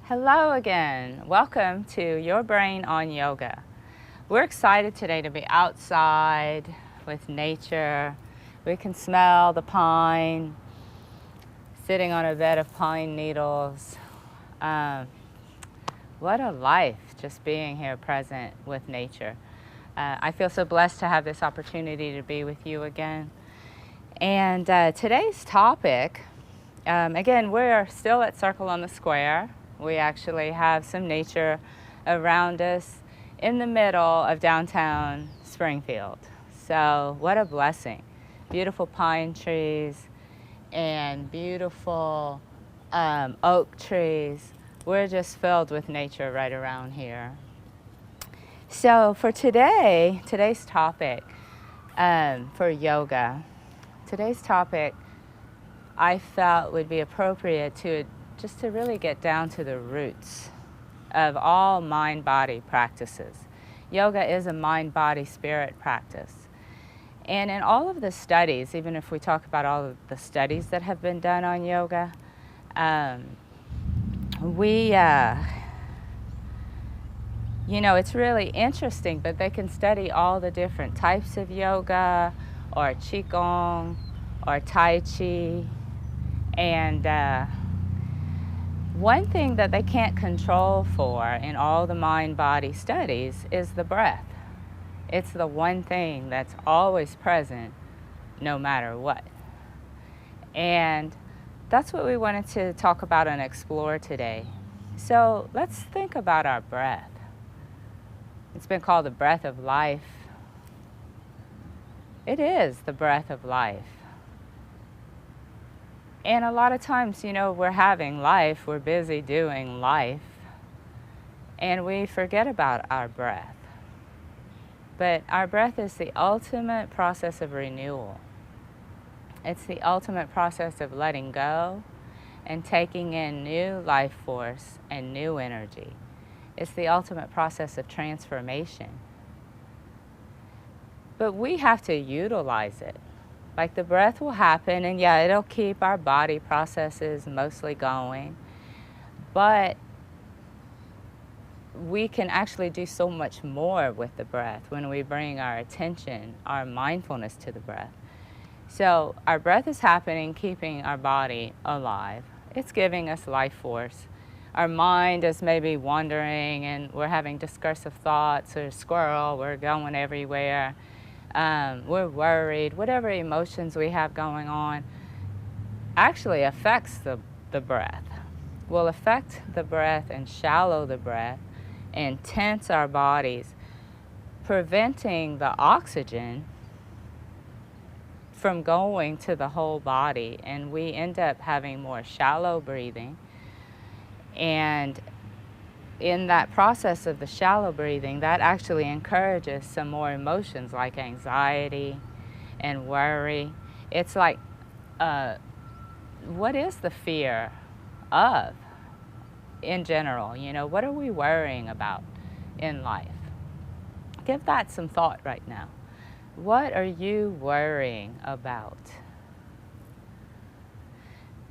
Hello again. Welcome to Your Brain on Yoga. We're excited today to be outside with nature. We can smell the pine, sitting on a bed of pine needles. What a life just being here present with nature. I feel so blessed to have this opportunity to be with you again. And today's topic, again, we're still at Circle on the Square. We actually have some nature around us in the middle of downtown Springfield. So what a blessing. Beautiful pine trees and beautiful oak trees. We're just filled with nature right around here. So for today's topic for yoga, today's topic I felt would be appropriate to really get down to the roots of all mind-body practices. Yoga is a mind-body-spirit practice. And in all of the studies, even if we talk about all of the studies that have been done on yoga, it's really interesting, but they can study all the different types of yoga, or qigong, or tai chi, and one thing that they can't control for in all the mind-body studies is the breath. It's the one thing that's always present no matter what. And that's what we wanted to talk about and explore today. So let's think about our breath. It's been called the breath of life. It is the breath of life. And a lot of times, we're having life, we're busy doing life, and we forget about our breath. But our breath is the ultimate process of renewal. It's the ultimate process of letting go and taking in new life force and new energy. It's the ultimate process of transformation. But we have to utilize it. Like the breath will happen, and yeah, it'll keep our body processes mostly going. But we can actually do so much more with the breath when we bring our attention, our mindfulness to the breath. So our breath is happening, keeping our body alive. It's giving us life force. Our mind is maybe wandering, and we're having discursive thoughts, or squirrel, we're going everywhere. We're worried, whatever emotions we have going on actually affects the breath. Will affect the breath and shallow the breath and tense our bodies, preventing the oxygen from going to the whole body, and we end up having more shallow breathing. And in that process of the shallow breathing, that actually encourages some more emotions like anxiety and worry. It's like, what is the fear of in general? What are we worrying about in life? Give that some thought right now. What are you worrying about?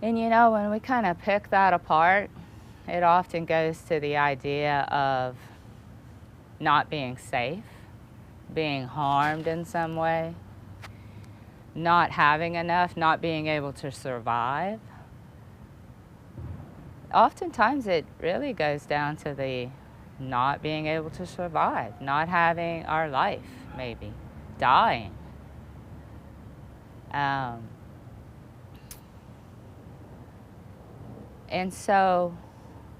And when we kind of pick that apart, it often goes to the idea of not being safe, being harmed in some way, not having enough, not being able to survive. Oftentimes it really goes down to the not being able to survive, not having our life, maybe, dying. And so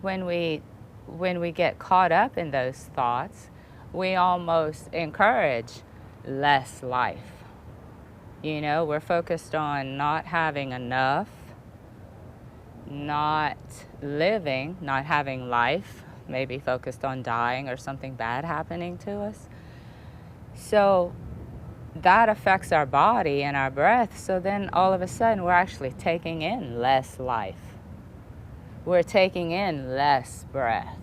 when we get caught up in those thoughts, we almost encourage less life. We're focused on not having enough, not living, not having life, maybe focused on dying or something bad happening to us. So that affects our body and our breath, so then all of a sudden we're actually taking in less life. We're taking in less breath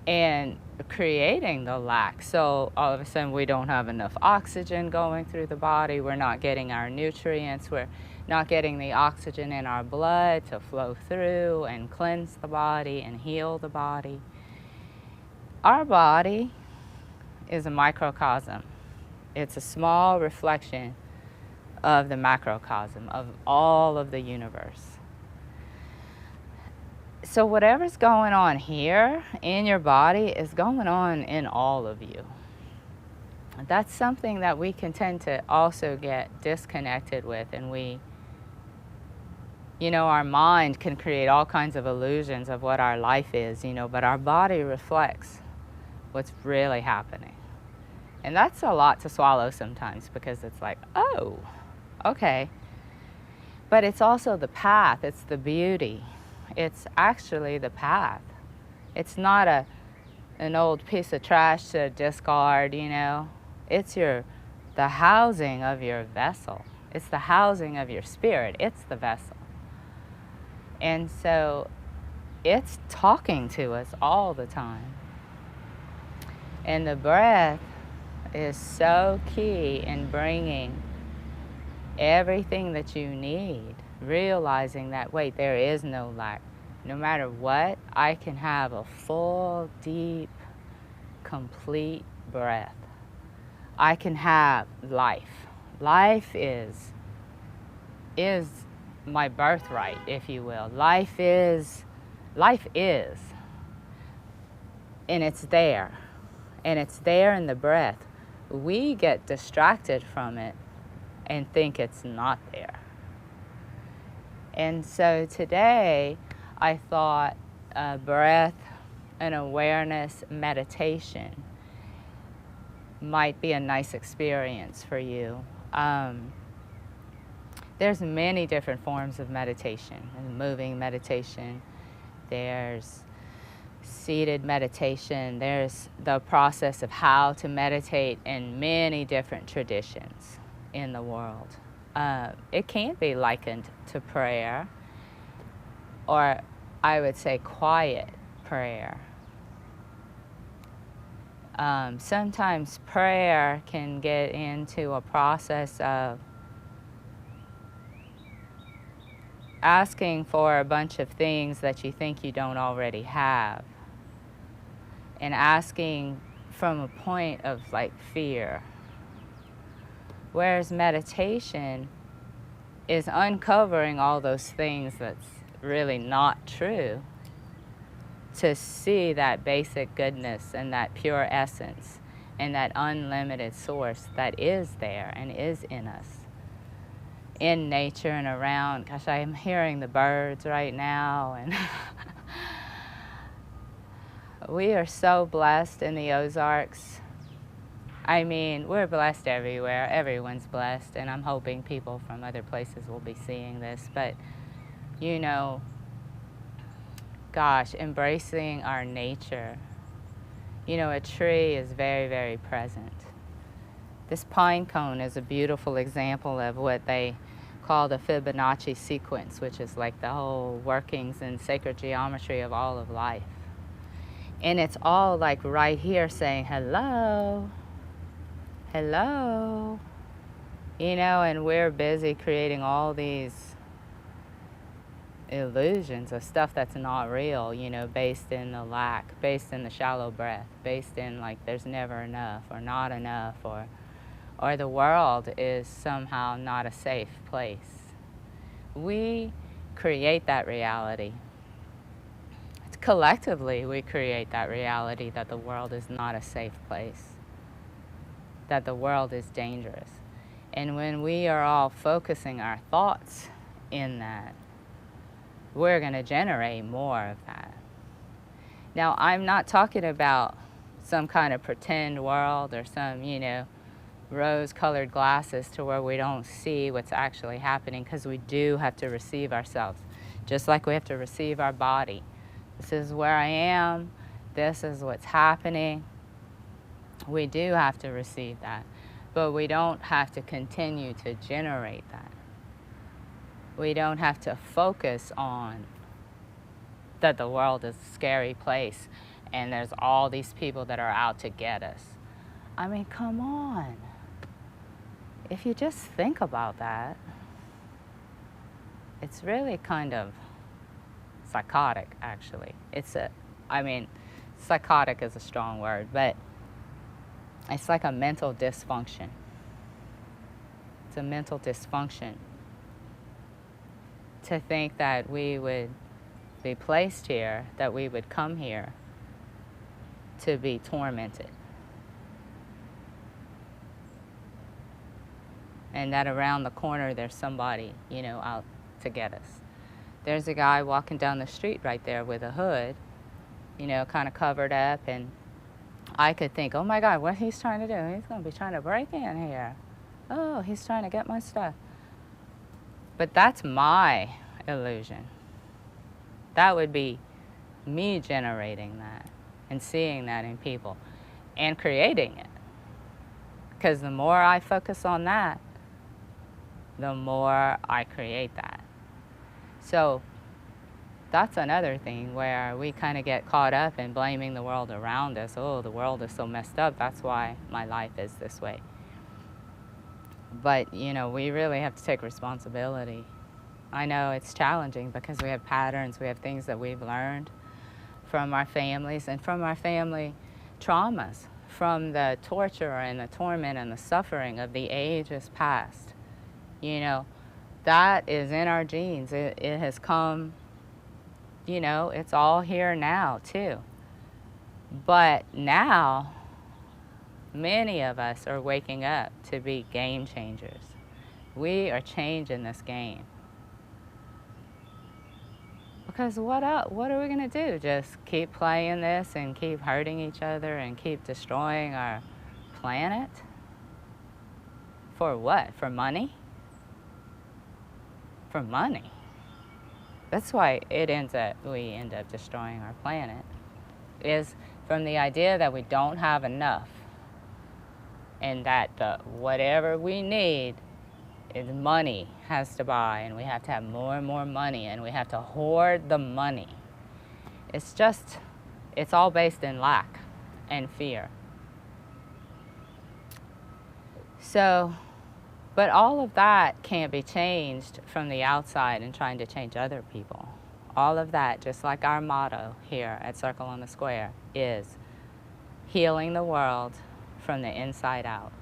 and creating the lack. So all of a sudden we don't have enough oxygen going through the body. We're not getting our nutrients. We're not getting the oxygen in our blood to flow through and cleanse the body and heal the body. Our body is a microcosm. It's a small reflection of the macrocosm, of all of the universe. So whatever's going on here in your body is going on in all of you. That's something that we can tend to also get disconnected with, and our mind can create all kinds of illusions of what our life is, but our body reflects what's really happening. And that's a lot to swallow sometimes, because it's like, oh, okay. But it's also the path, it's the beauty. It's actually the path. It's not an old piece of trash to discard, It's the housing of your vessel. It's the housing of your spirit. It's the vessel. And so it's talking to us all the time. And the breath is so key in bringing everything that you need, realizing that, wait, there is no lack. No matter what, I can have a full, deep, complete breath. I can have life. Life is my birthright, if you will. Life is, and it's there. And it's there in the breath. We get distracted from it and think it's not there. And so today, I thought breath and awareness meditation might be a nice experience for you. There's many different forms of meditation, and moving meditation. There's seated meditation. There's the process of how to meditate in many different traditions in the world. It can be likened to prayer, or I would say quiet prayer. Sometimes prayer can get into a process of asking for a bunch of things that you think you don't already have, and asking from a point of like fear. Whereas meditation is uncovering all those things that's really not true, to see that basic goodness and that pure essence and that unlimited source that is there and is in us, in nature and around. Gosh, I am hearing the birds right now, and we are so blessed in the Ozarks. I mean, we're blessed everywhere. Everyone's blessed, and I'm hoping people from other places will be seeing this. But, gosh, embracing our nature. A tree is very, very present. This pine cone is a beautiful example of what they call the Fibonacci Sequence, which is like the whole workings and sacred geometry of all of life. And it's all like right here saying, hello, hello, and we're busy creating all these illusions of stuff that's not real, based in the lack, based in the shallow breath, based in like there's never enough or not enough, or the world is somehow not a safe place. We create that reality. Collectively, we create that reality that the world is not a safe place, that the world is dangerous. And when we are all focusing our thoughts in that, we're going to generate more of that. Now, I'm not talking about some kind of pretend world or some, rose-colored glasses to where we don't see what's actually happening, because we do have to receive ourselves, just like we have to receive our body. This is where I am. This is what's happening. We do have to receive that, but we don't have to continue to generate that. We don't have to focus on that the world is a scary place and there's all these people that are out to get us. I mean, come on. If you just think about that, it's really kind of psychotic, actually. Psychotic is a strong word, but it's like a mental dysfunction. It's a mental dysfunction to think that we would be placed here, that we would come here to be tormented. And that around the corner there's somebody, out to get us. There's a guy walking down the street right there with a hood, kind of covered up, and I could think, oh my God, what he's trying to do? He's going to be trying to break in here. Oh, he's trying to get my stuff. But that's my illusion. That would be me generating that and seeing that in people and creating it. Because the more I focus on that, the more I create that. So that's another thing where we kind of get caught up in blaming the world around us. Oh, the world is so messed up, that's why my life is this way. But, we really have to take responsibility. I know it's challenging because we have patterns, we have things that we've learned from our families and from our family traumas, from the torture and the torment and the suffering of the ages past. That is in our genes. It has come, it's all here now too. But now, many of us are waking up to be game changers. We are changing this game. Because what else? What are we going to do? Just keep playing this and keep hurting each other and keep destroying our planet? For what? For money? For money. That's why we end up destroying our planet, is from the idea that we don't have enough, and that whatever we need is money has to buy, and we have to have more and more money, and we have to hoard the money. It's all based in lack and fear. So, but all of that can't be changed from the outside and trying to change other people. All of that, just like our motto here at Circle on the Square, is healing the world from the inside out.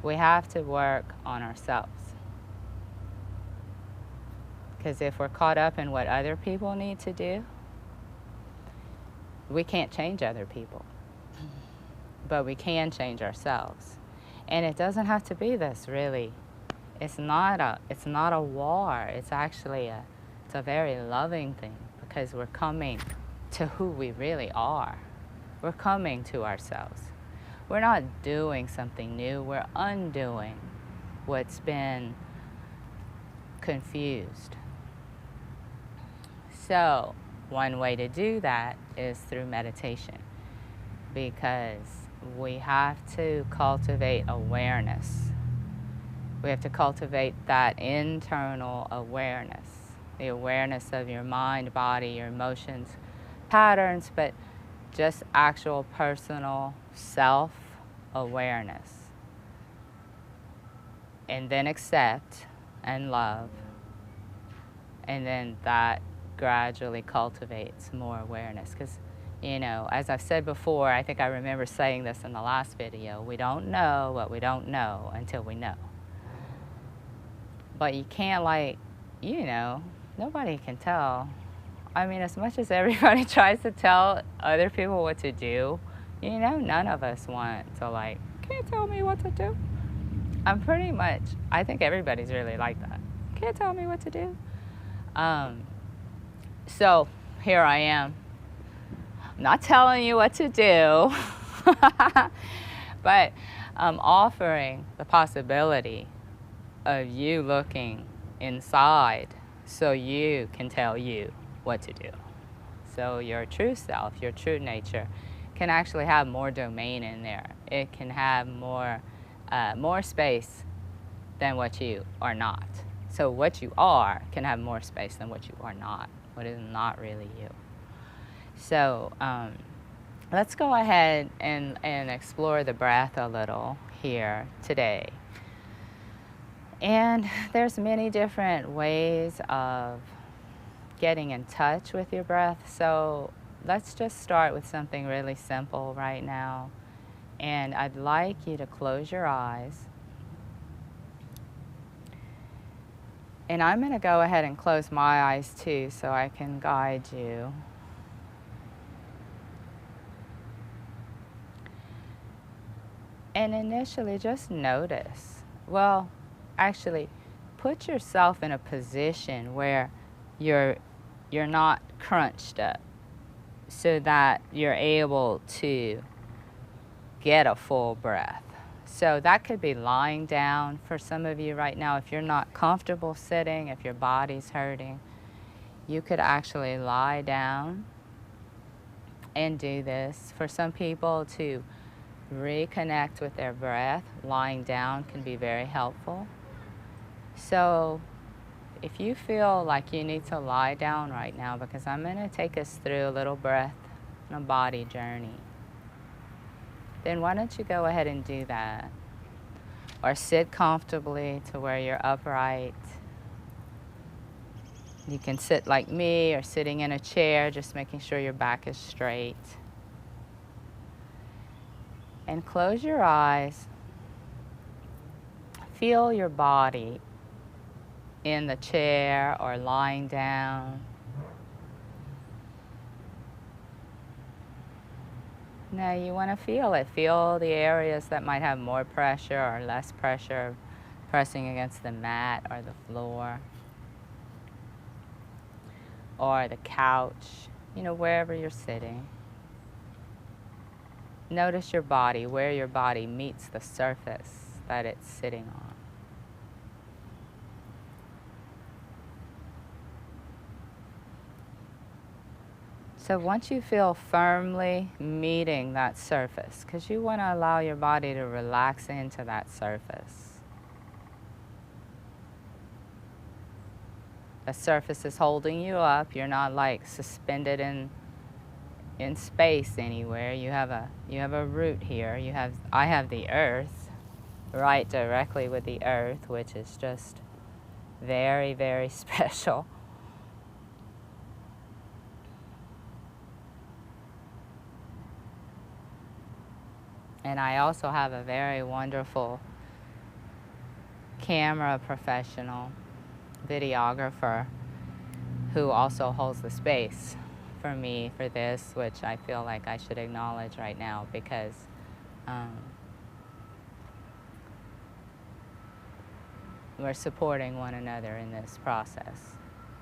We have to work on ourselves. Because if we're caught up in what other people need to do, we can't change other people. But we can change ourselves. And it doesn't have to be this, really. It's not a war. It's actually it's a very loving thing, because we're coming to who we really are. We're coming to ourselves. We're not doing something new. We're undoing what's been confused. So one way to do that is through meditation, because we have to cultivate awareness. We have to cultivate that internal awareness, the awareness of your mind, body, your emotions, patterns, but just actual personal self-awareness. And then accept and love. And then that gradually cultivates more awareness. Because, as I've said before, I think I remember saying this in the last video, we don't know what we don't know until we know. But you can't, nobody can tell. As much as everybody tries to tell other people what to do, none of us want to, can't tell me what to do. I think everybody's really like that. Can't tell me what to do. So here I am. I'm not telling you what to do, but I'm offering the possibility of you looking inside so you can tell you what to do. So your true self, your true nature, can actually have more domain in there. It can have more space than what you are not. So what you are can have more space than what you are not, what is not really you. So let's go ahead and explore the breath a little here today. And there's many different ways of getting in touch with your breath. So let's just start with something really simple right now. And I'd like you to close your eyes. And I'm going to go ahead and close my eyes too so I can guide you. And initially just notice. Well, actually, put yourself in a position where you're not crunched up so that you're able to get a full breath. So that could be lying down for some of you right now. If you're not comfortable sitting, if your body's hurting, you could actually lie down and do this. For some people to reconnect with their breath, lying down can be very helpful. So if you feel like you need to lie down right now, because I'm going to take us through a little breath and a body journey, then why don't you go ahead and do that? Or sit comfortably to where you're upright. You can sit like me or sitting in a chair, just making sure your back is straight. And close your eyes. Feel your body in the chair or lying down. Now you want to feel it. Feel the areas that might have more pressure or less pressure pressing against the mat or the floor or the couch, wherever you're sitting. Notice your body, where your body meets the surface that it's sitting on. So once you feel firmly meeting that surface, because you want to allow your body to relax into that surface. The surface is holding you up. You're not like suspended in space anywhere. You have a root here. I have the earth right directly with the earth, which is just very, very special. And I also have a very wonderful camera professional, videographer, who also holds the space for me for this, which I feel like I should acknowledge right now, because we're supporting one another in this process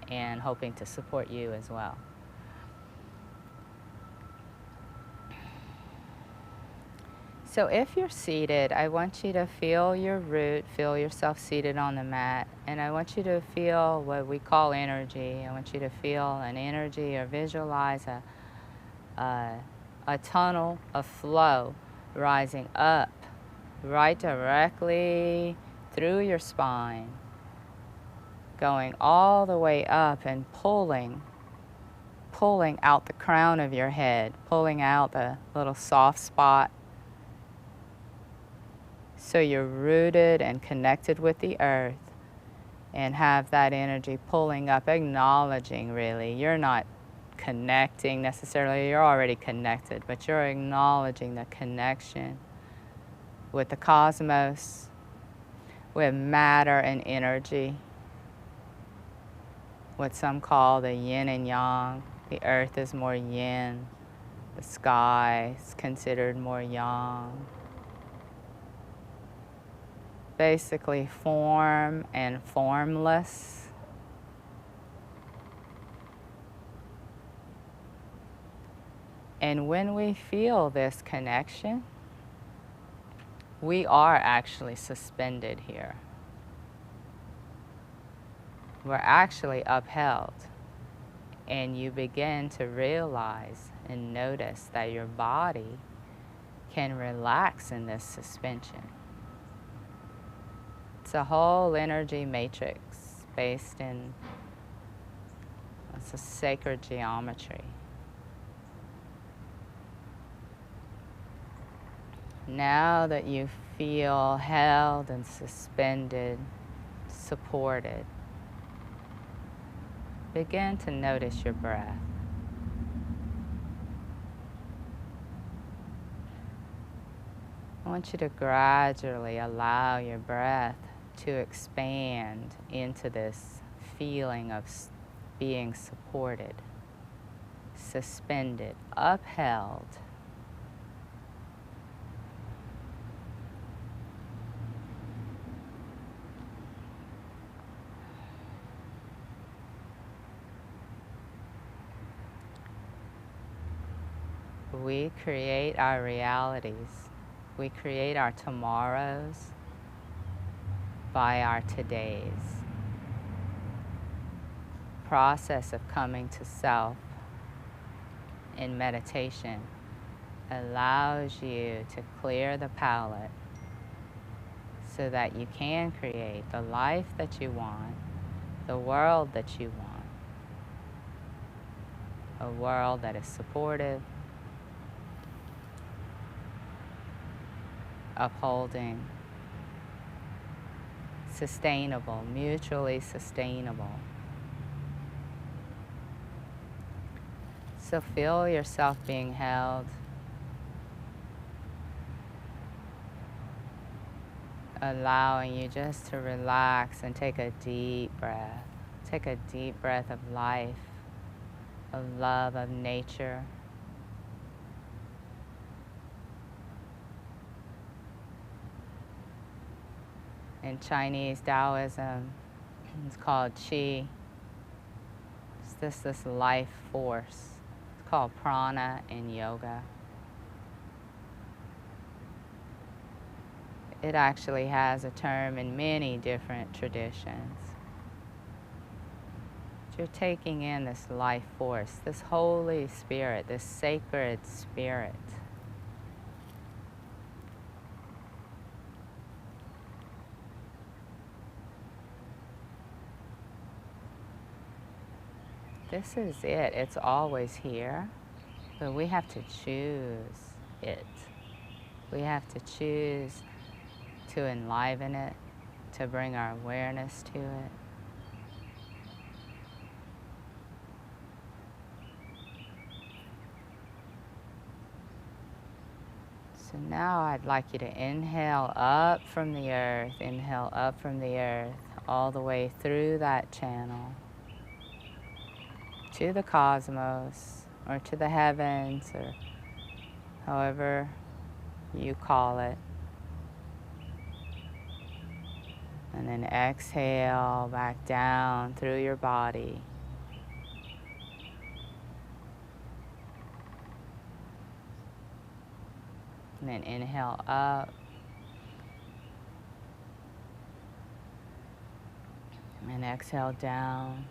and hoping to support you as well. So if you're seated, I want you to feel your root, feel yourself seated on the mat, and I want you to feel what we call energy. I want you to feel an energy or visualize a tunnel of flow rising up right directly through your spine, going all the way up and pulling out the crown of your head, pulling out the little soft spot. So you're rooted and connected with the earth and have that energy pulling up, acknowledging really. You're not connecting necessarily, you're already connected, but you're acknowledging the connection with the cosmos, with matter and energy, what some call the yin and yang. The earth is more yin, the sky is considered more yang. Basically form and formless. And when we feel this connection, we are actually suspended here. We're actually upheld. And you begin to realize and notice that your body can relax in this suspension. It's a whole energy matrix based in, it's a sacred geometry. Now that you feel held and suspended, supported. Begin to notice your breath. I want you to gradually allow your breath to expand into this feeling of being supported, suspended, upheld. We create our realities. We create our tomorrows by our todays. Process of coming to self in meditation allows you to clear the palette so that you can create the life that you want, the world that you want, a world that is supportive, upholding, sustainable, mutually sustainable. So feel yourself being held. Allowing you just to relax and take a deep breath. Take a deep breath of life, of love, of nature. In Chinese Taoism, it's called qi. It's this life force. It's called prana in yoga. It actually has a term in many different traditions. You're taking in this life force, this Holy Spirit, this sacred spirit. This is it. It's always here, but we have to choose it. We have to choose to enliven it, to bring our awareness to it. So now I'd like you to inhale up from the earth, inhale up from the earth, all the way through that channel to the cosmos, or to the heavens, or however you call it. And then exhale back down through your body. And then inhale up. And exhale down.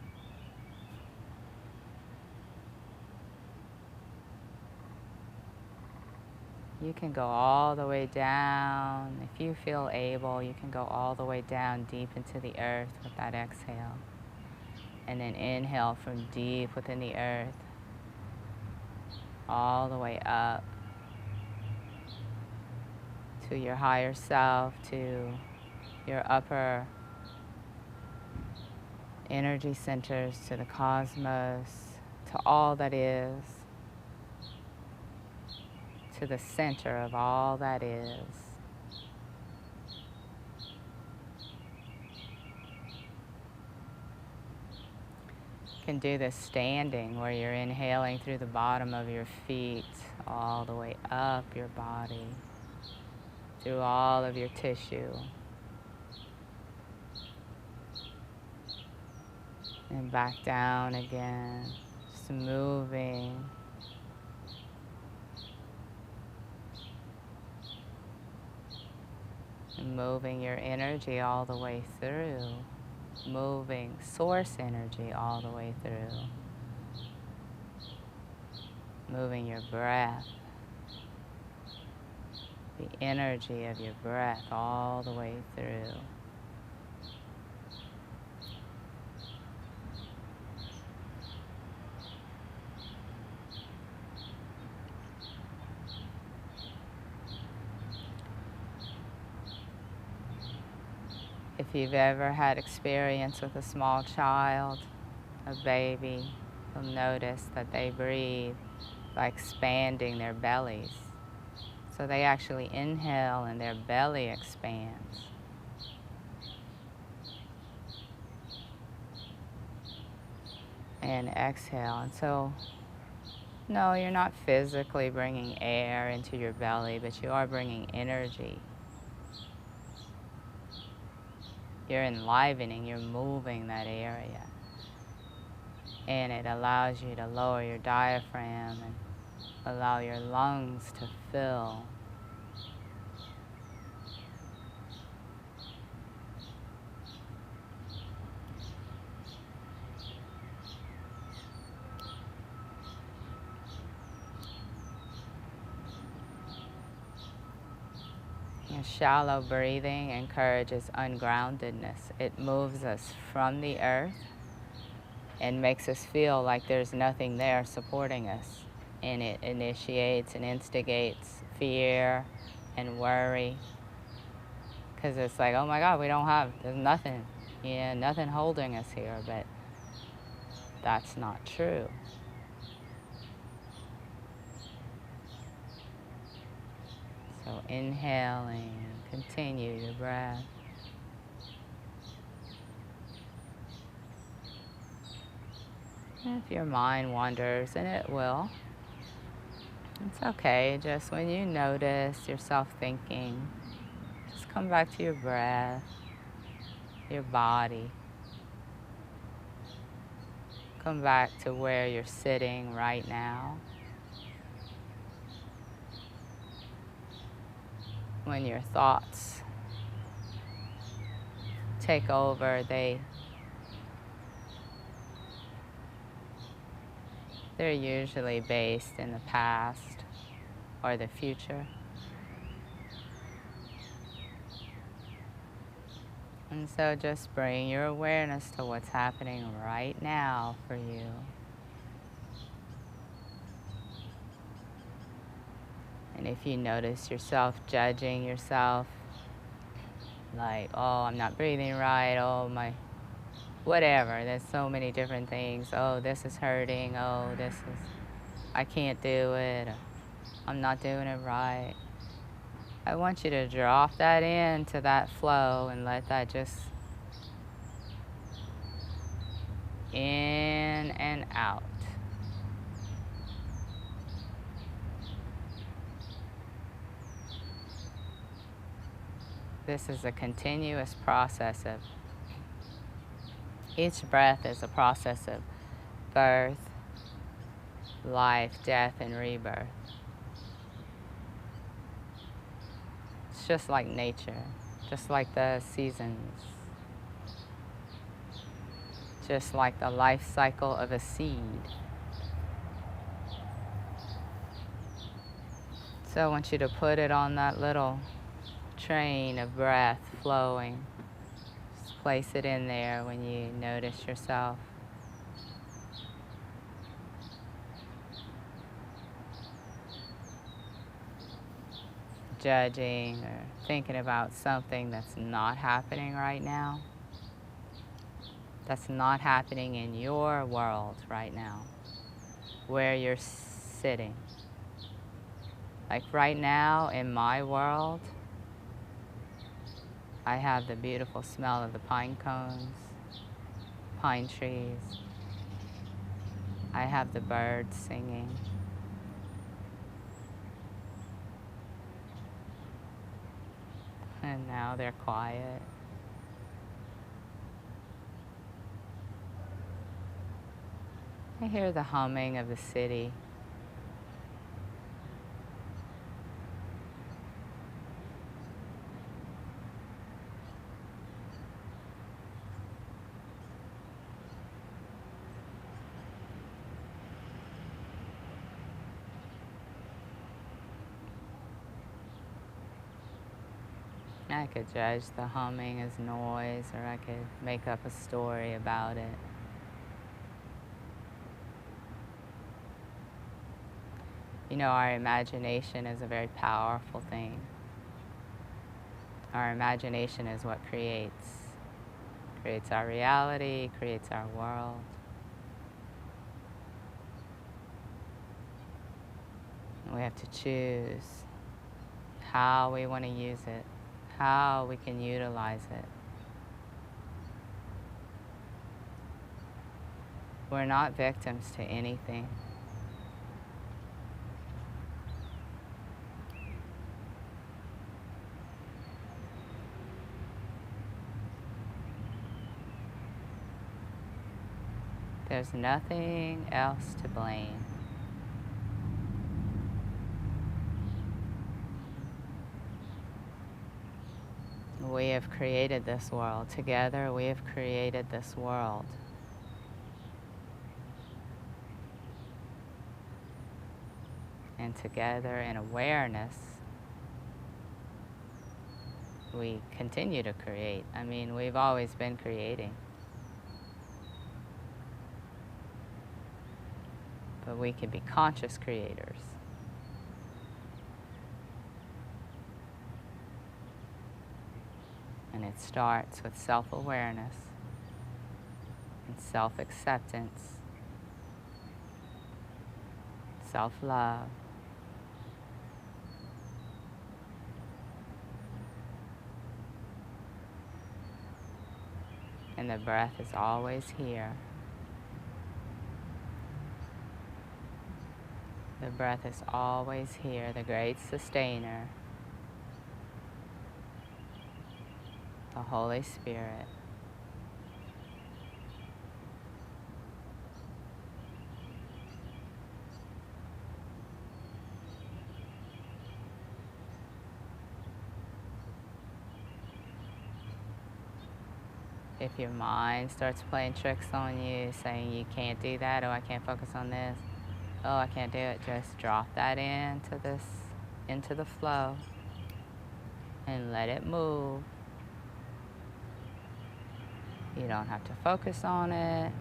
You can go all the way down. If you feel able, you can go all the way down deep into the earth with that exhale. And then inhale from deep within the earth, all the way up to your higher self, to your upper energy centers, to the cosmos, to all that is, to the center of all that is. You can do this standing, where you're inhaling through the bottom of your feet all the way up your body, through all of your tissue, and back down again, just moving. And moving your energy all the way through, moving source energy all the way through, moving your breath, the energy of your breath all the way through. If you've ever had experience with a small child, a baby, you'll notice that they breathe by expanding their bellies. So they actually inhale and their belly expands. And exhale. And so, no, you're not physically bringing air into your belly, but you are bringing energy. You're enlivening, you're moving that area. And it allows you to lower your diaphragm and allow your lungs to fill. Shallow breathing encourages ungroundedness. It moves us from the earth and makes us feel like there's nothing there supporting us. And it initiates and instigates fear and worry. Because it's like, oh my God, there's nothing. Yeah, nothing holding us here, but that's not true. So inhaling, continue your breath. And if your mind wanders, and it will, it's okay. Just when you notice yourself thinking, just come back to your breath, your body. Come back to where you're sitting right now. When your thoughts take over, they're usually based in the past or the future. And so just bring your awareness to what's happening right now for you. And if you notice yourself judging yourself, like, oh, I'm not breathing right, oh, whatever, there's so many different things. Oh, this is hurting, I can't do it, I'm not doing it right. I want you to drop that into that flow and let that just in and out. This is a continuous process of, each breath is a process of birth, life, death, and rebirth. It's just like nature, just like the seasons, just like the life cycle of a seed. So I want you to put it on that little train of breath flowing. Just place it in there when you notice yourself. Judging or thinking about something that's not happening right now. That's not happening in your world right now, where you're sitting. Like right now in my world, I have the beautiful smell of the pine cones, pine trees. I have the birds singing. And now they're quiet. I hear the humming of the city. I could judge the humming as noise, or I could make up a story about it. You know, our imagination is a very powerful thing. Our imagination is what creates creates our reality, creates our world. And we have to choose how we want to use it, how we can utilize it. We're not victims to anything. There's nothing else to blame. We have created this world. Together we have created this world. And together in awareness, we continue to create. I mean, we've always been creating. But we can be conscious creators. And it starts with self-awareness and self-acceptance, self-love. And the breath is always here. The breath is always here, the great sustainer, the Holy Spirit. If your mind starts playing tricks on you, saying you can't do that, oh, I can't focus on this, oh, I can't do it, just drop that into the flow and let it move. You don't have to focus on it.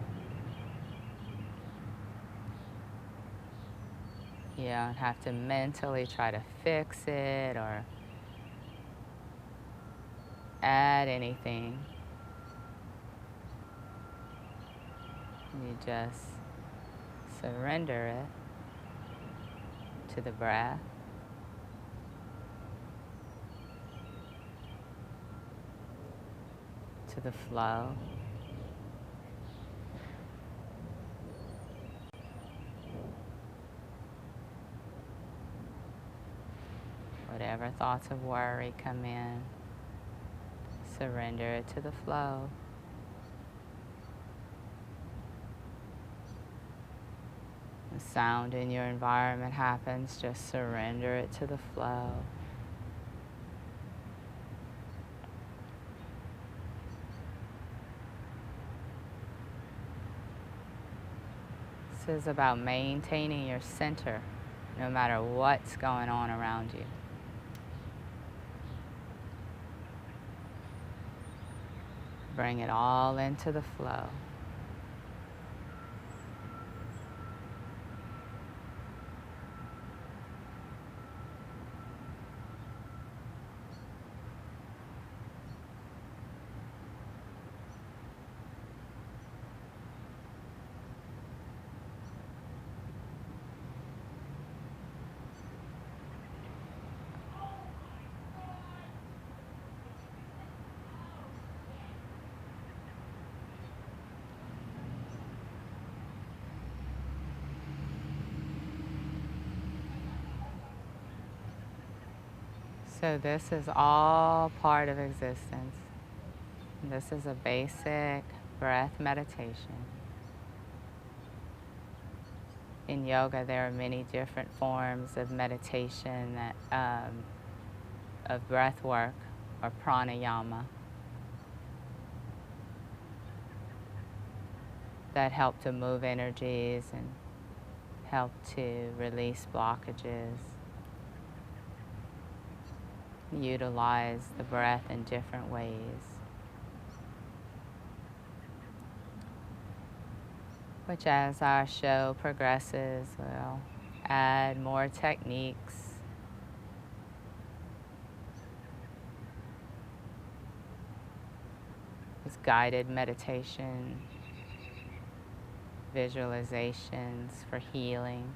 You don't have to mentally try to fix it or add anything. You just surrender it to the breath, to the flow. Whatever thoughts of worry come in, surrender it to the flow. The sound in your environment happens, just surrender it to the flow. This is about maintaining your center no matter what's going on around you. Bring it all into the flow. So this is all part of existence. This is a basic breath meditation. In yoga, there are many different forms of meditation, of breath work or pranayama, that help to move energies and help to release blockages. Utilize the breath in different ways. Which, as our show progresses, we'll add more techniques. just guided meditation, visualizations for healing.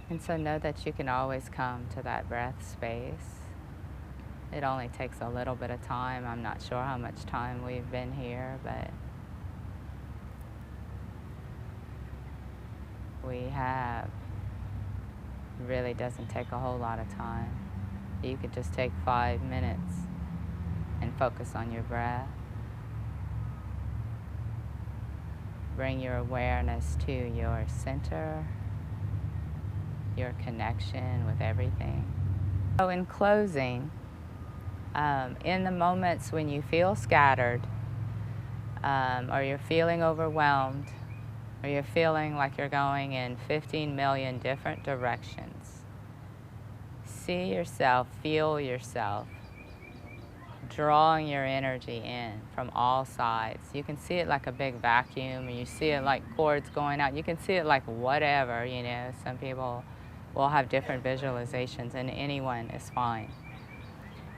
And so know that you can always come to that breath space. It only takes a little bit of time. I'm not sure how much time we've been here, but we have. It really doesn't take a whole lot of time. You could just take 5 minutes and focus on your breath. Bring your awareness to your center, your connection with everything. So in closing, in the moments when you feel scattered, or you're feeling overwhelmed, or you're feeling like you're going in 15 million different directions, see yourself, feel yourself, drawing your energy in from all sides. You can see it like a big vacuum, or you see it like cords going out. You can see it like whatever, you know. Some people will have different visualizations, and anyone is fine.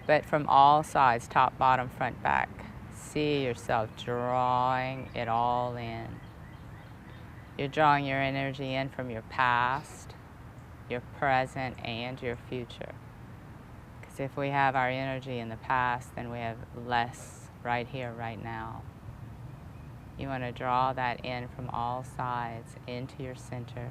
But from all sides, top, bottom, front, back, see yourself drawing it all in. You're drawing your energy in from your past, your present, and your future. Because if we have our energy in the past, then we have less right here, right now. You want to draw that in from all sides into your center.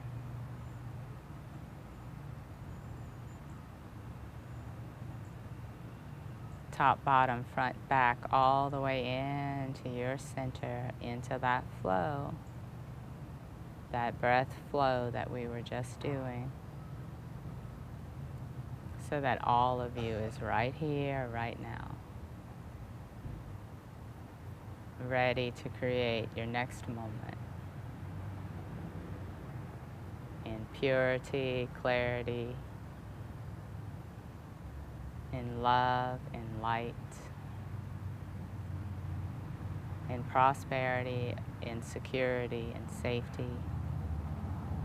Top, bottom, front, back, all the way into your center, into that flow, that breath flow that we were just doing, so that all of you is right here, right now, ready to create your next moment in purity, clarity, in love, in light, in prosperity, in security, in safety,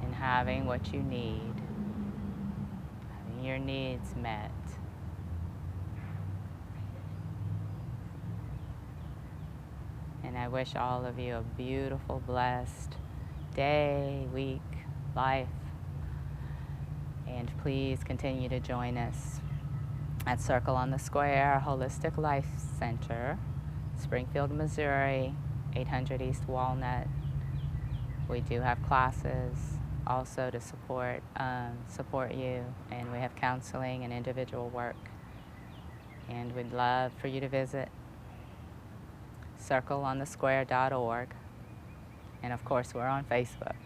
in having what you need, having your needs met. And I wish all of you a beautiful, blessed day, week, life. And please continue to join us at Circle on the Square Holistic Life Center, Springfield, Missouri, 800 East Walnut. We do have classes also to support you, and we have counseling and individual work. And we'd love for you to visit circleonthesquare.org. And of course, we're on Facebook.